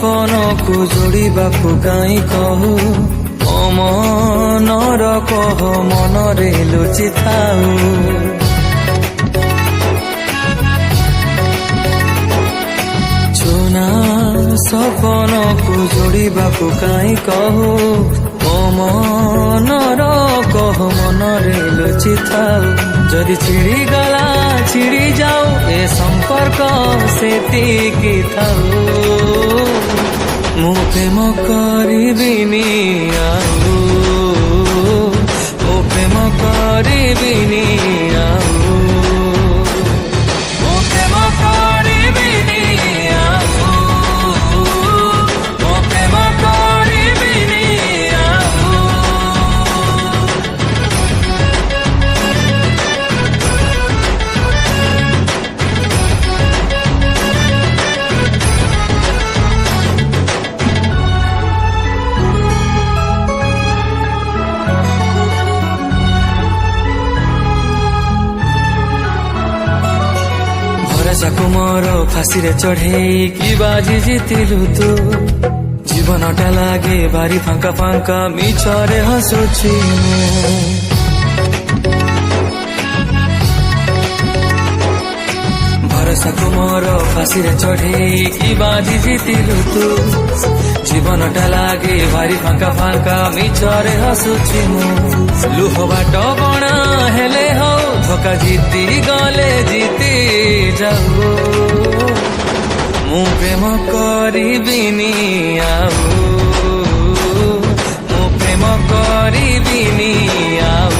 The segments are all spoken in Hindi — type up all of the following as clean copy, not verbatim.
सपन को जोड़ाकू कहीं कहू मनर कह मनरे लुचि थाऊ चुना सपन को जोड़ाकू कहीं कहू मनर कह मनरे लुचि थाऊ जदि छिड़ी गला छिड़ी जाऊ ए संपर्क सेतिकी थाऊ मु प्रेम करिबिनी आउ मु प्रेम करिबिनी आउ मु प्रेम करिबिनी आउ मु प्रेम करिबिनी आउ भरसाको मोर फाँसी रे चढ़ेई कि बाजी जितिलु तू जीवनटा लागे भारी फांका फांका मिछरे हसुछि भरसाको मोर फाँसी रे चढ़ेई कि बाजी जितिलु तू जीवनटा लागे भारी फांका फांका मिछरे हसुछि लुह बाट बणा हेले हो धोका जीती गले जीती जाऊ मु प्रेम करिबिनी आउ मु प्रेम करिबिनी आउ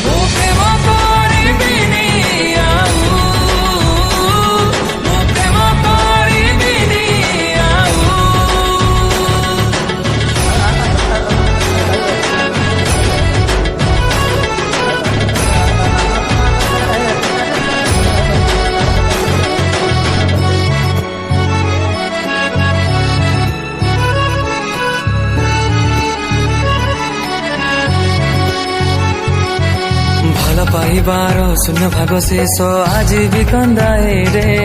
मु प्रेम करिबिनी आउ मु प्रेम करिबिनी आउ भल पाइबार शून्य भाग शेष आज भी कंदाए रे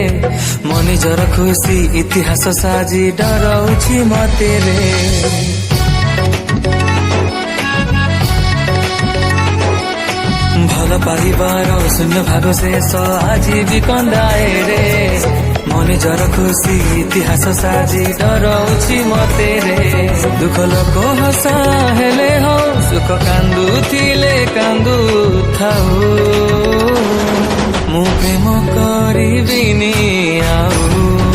मनिजर खुशी इतिहास साजी डराउछि मते रे भल पाइबार शून्य भाग शेष आज भी कंदाए रे मनिजर खुशी इतिहास साजी डराउछि मते रे दुख लोक हसा हेले हो सुख कांदुथिले कांदु थाऊ मु प्रेम करिबिनी आउ